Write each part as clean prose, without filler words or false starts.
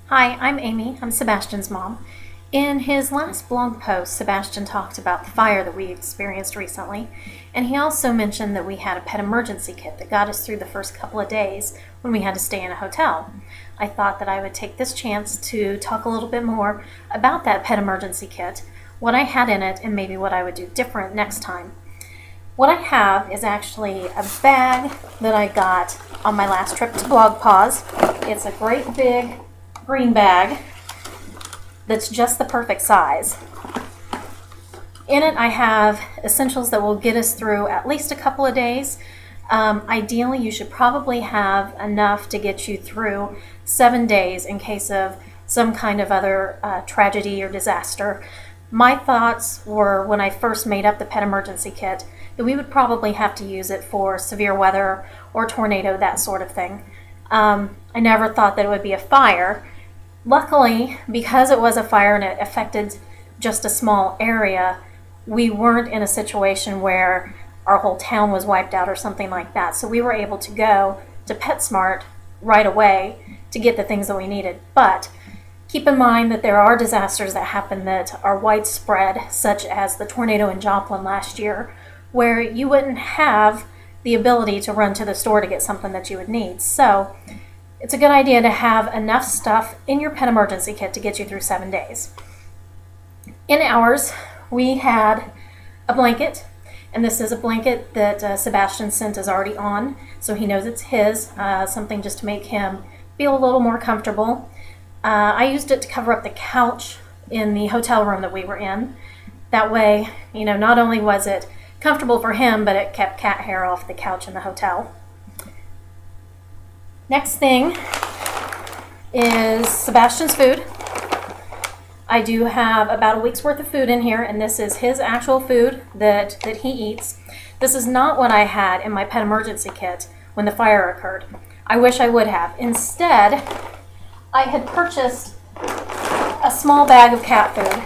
Hi, I'm Amy. I'm Sebastian's mom. In his last blog post, Sebastian talked about the fire that we experienced recently, and he also mentioned that we had a pet emergency kit that got us through the first couple of days when we had to stay in a hotel. I thought that I would take this chance to talk a little bit more about that pet emergency kit, what I had in it, and maybe what I would do different next time. What I have is actually a bag that I got on my last trip to Blog Pause. It's a great big green bag that's just the perfect size. In it I have essentials that will get us through at least a couple of days. Ideally you should probably have enough to get you through 7 days in case of some kind of other tragedy or disaster. My thoughts were, when I first made up the pet emergency kit, that we would probably have to use it for severe weather or tornado, that sort of thing. I never thought that it would be a fire. Luckily, because it was a fire and it affected just a small area, we weren't in a situation where our whole town was wiped out or something like that. So we were able to go to PetSmart right away to get the things that we needed. But keep in mind that there are disasters that happen that are widespread, such as the tornado in Joplin last year, where you wouldn't have the ability to run to the store to get something that you would need. So it's a good idea to have enough stuff in your pet emergency kit to get you through 7 days. In ours, we had a blanket, and this is a blanket that Sebastian sent us already on, so he knows it's his, something just to make him feel a little more comfortable. I used it to cover up the couch in the hotel room that we were in. That way, you know, not only was it comfortable for him, but it kept cat hair off the couch in the hotel. Next thing is Sebastian's food. I do have about a week's worth of food in here, and this is his actual food that he eats. This is not what I had in my pet emergency kit when the fire occurred. I wish I would have. Instead, I had purchased a small bag of cat food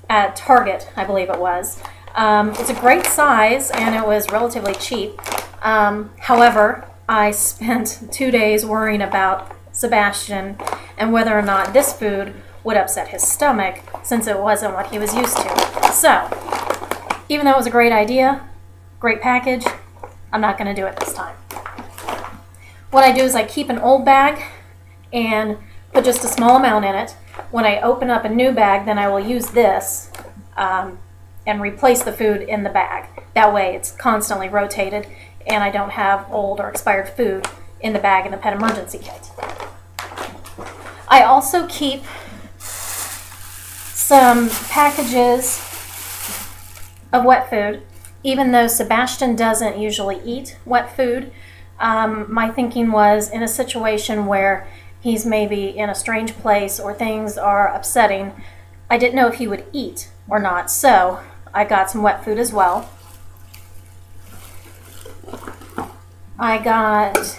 at Target, I believe it was. It's a great size and it was relatively cheap. However, I spent 2 days worrying about Sebastian and whether or not this food would upset his stomach, since it wasn't what he was used to. So, even though it was a great idea, great package, I'm not going to do it this time. What I do is I keep an old bag and put just a small amount in it. When I open up a new bag, then I will use this and replace the food in the bag. That way it's constantly rotated and I don't have old or expired food in the bag in the pet emergency kit. I also keep some packages of wet food. Even though Sebastian doesn't usually eat wet food, my thinking was, in a situation where he's maybe in a strange place or things are upsetting, I didn't know if he would eat or not, so I got some wet food as well. I got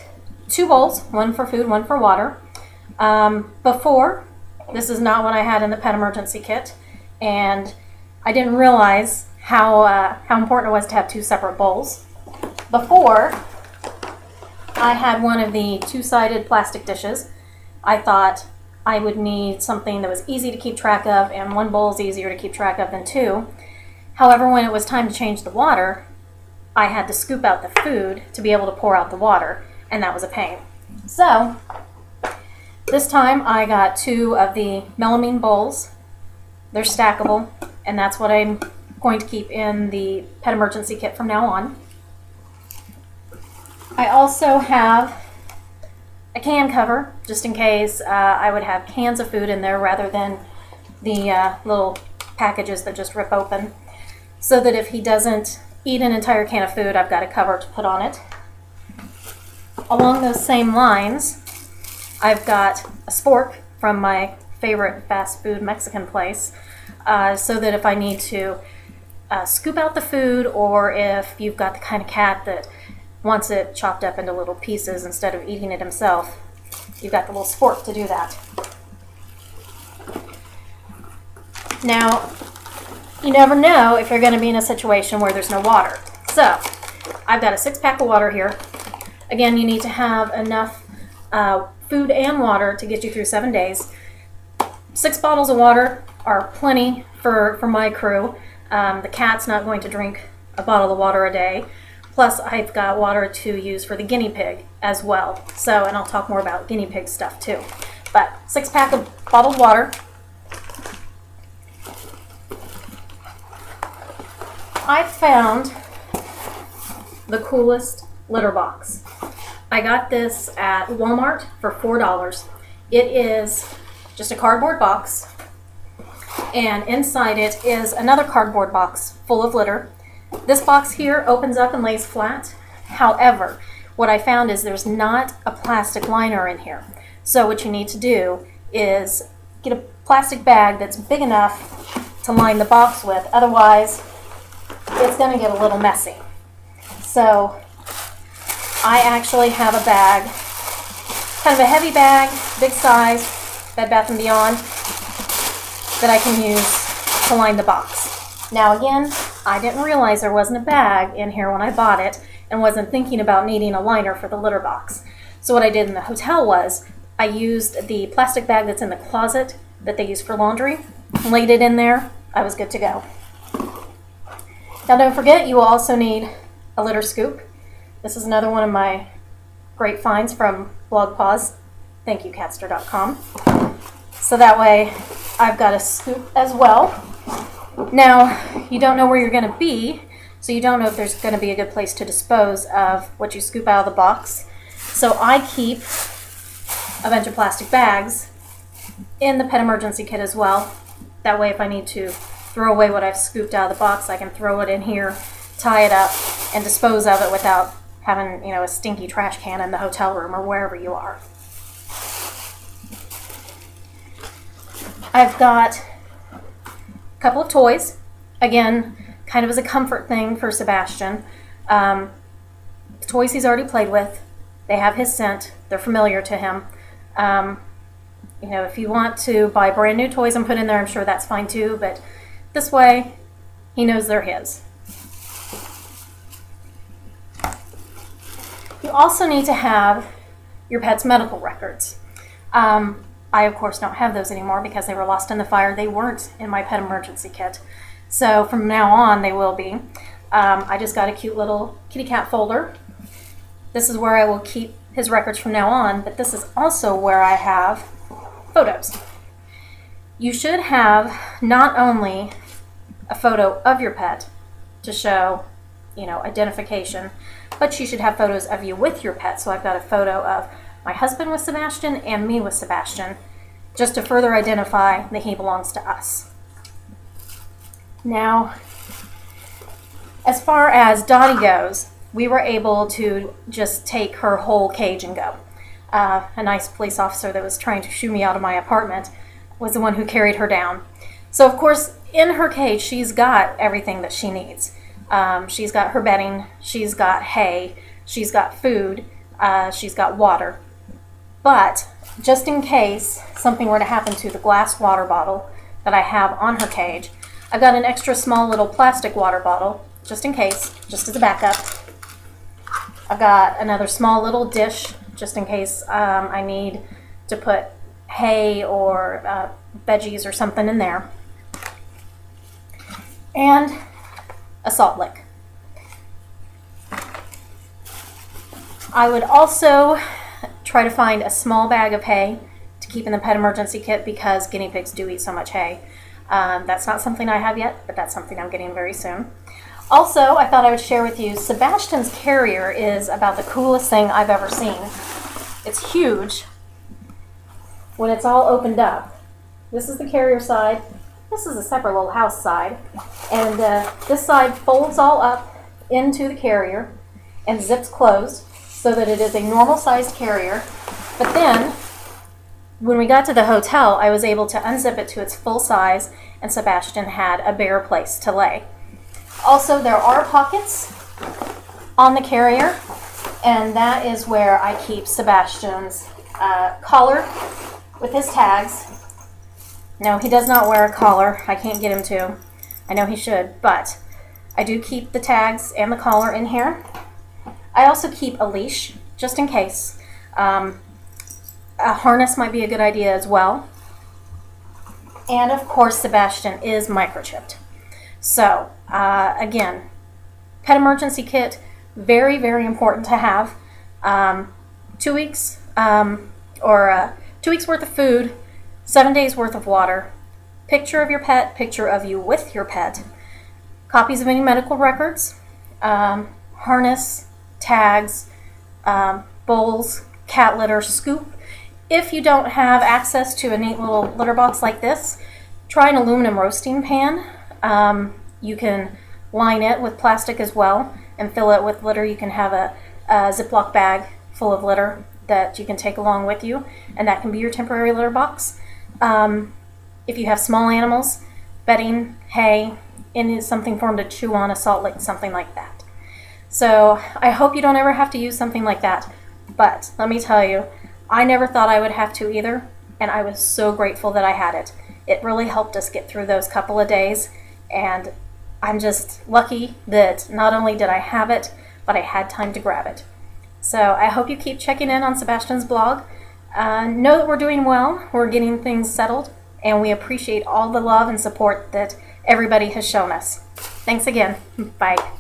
2 bowls, one for food, one for water. Before, this is not what I had in the pet emergency kit, and I didn't realize how important it was to have 2 separate bowls. Before, I had one of the 2-sided plastic dishes. I thought I would need something that was easy to keep track of, and 1 bowl is easier to keep track of than 2. However, when it was time to change the water, I had to scoop out the food to be able to pour out the water, and that was a pain. So, this time I got 2 of the melamine bowls. They're stackable, and that's what I'm going to keep in the pet emergency kit from now on. I also have a can cover, just in case I would have cans of food in there rather than the little packages that just rip open, so that if he doesn't eat an entire can of food, I've got a cover to put on it. Along those same lines, I've got a spork from my favorite fast food Mexican place, so that if I need to scoop out the food, or if you've got the kind of cat that wants it chopped up into little pieces instead of eating it himself, you've got the little spork to do that. Now, you never know if you're going to be in a situation where there's no water. So, I've got a 6-pack of water here. Again, you need to have enough food and water to get you through 7 days. 6 bottles of water are plenty for my crew. The cat's not going to drink a bottle of water a day. Plus, I've got water to use for the guinea pig as well. So, and I'll talk more about guinea pig stuff too. But 6-pack of bottled water. I found the coolest litter box. I got this at Walmart for $4. It is just a cardboard box, and inside it is another cardboard box full of litter. This box here opens up and lays flat. However, what I found is there's not a plastic liner in here. So what you need to do is get a plastic bag that's big enough to line the box with. Otherwise, it's going to get a little messy. So I actually have a bag, kind of a heavy bag, big size, Bed Bath & Beyond, that I can use to line the box. Now again, I didn't realize there wasn't a bag in here when I bought it and wasn't thinking about needing a liner for the litter box. So what I did in the hotel was I used the plastic bag that's in the closet that they use for laundry, laid it in there. I was good to go. Now don't forget, you will also need a litter scoop. This is another one of my great finds from Blog Paws. Thank you, catster.com. So that way I've got a scoop as well. Now, you don't know where you're going to be, so you don't know if there's going to be a good place to dispose of what you scoop out of the box. So I keep a bunch of plastic bags in the pet emergency kit as well. That way if I need to throw away what I've scooped out of the box, I can throw it in here, tie it up, and dispose of it without having, you know, a stinky trash can in the hotel room or wherever you are. I've got a couple of toys, again, kind of as a comfort thing for Sebastian. The toys he's already played with, they have his scent, they're familiar to him. You know, if you want to buy brand new toys and put in there, I'm sure that's fine too, but this way, he knows they're his. You also need to have your pet's medical records. I, of course, don't have those anymore because they were lost in the fire. They weren't in my pet emergency kit. So from now on, they will be. I just got a cute little kitty cat folder. This is where I will keep his records from now on, but this is also where I have photos. You should have not only a photo of your pet to show, you know, identification, but you should have photos of you with your pet. So I've got a photo of my husband with Sebastian and me with Sebastian, just to further identify that he belongs to us. Now, as far as Dottie goes, we were able to just take her whole cage and go. A nice police officer that was trying to shoo me out of my apartment was the one who carried her down. So of course, in her cage, she's got everything that she needs. She's got her bedding, she's got hay, she's got food, she's got water. But just in case something were to happen to the glass water bottle that I have on her cage, I've got an extra small little plastic water bottle, just in case, just as a backup. I've got another small little dish, just in case I need to put hay or veggies or something in there. And a salt lick. I would also try to find a small bag of hay to keep in the pet emergency kit because guinea pigs do eat so much hay. That's not something I have yet, but that's something I'm getting very soon. Also, I thought I would share with you, Sebastian's carrier is about the coolest thing I've ever seen. It's huge when it's all opened up. This is the carrier side. This is a separate little house side. And this side folds all up into the carrier and zips closed so that it is a normal sized carrier. But then, when we got to the hotel, I was able to unzip it to its full size and Sebastian had a bare place to lay. Also, there are pockets on the carrier, and that is where I keep Sebastian's collar with his tags. No, he does not wear a collar. I can't get him to. I know he should, but I do keep the tags and the collar in here. I also keep a leash, just in case. A harness might be a good idea as well. And of course, Sebastian is microchipped. So again, pet emergency kit, very, very important to have. 2 weeks 2 weeks worth of food, 7 days worth of water, picture of your pet, picture of you with your pet, copies of any medical records, harness, tags, bowls, cat litter, scoop. If you don't have access to a neat little litter box like this, try an aluminum roasting pan. You can line it with plastic as well and fill it with litter. You can have a Ziploc bag full of litter that you can take along with you, and that can be your temporary litter box. If you have small animals, bedding, hay, and something for them to chew on, a salt lick, something like that. So I hope you don't ever have to use something like that, but let me tell you, I never thought I would have to either, and I was so grateful that I had it. It really helped us get through those couple of days, and I'm just lucky that not only did I have it, but I had time to grab it. So I hope you keep checking in on Sebastian's blog. Know that we're doing well, we're getting things settled, and we appreciate all the love and support that everybody has shown us. Thanks again. Bye.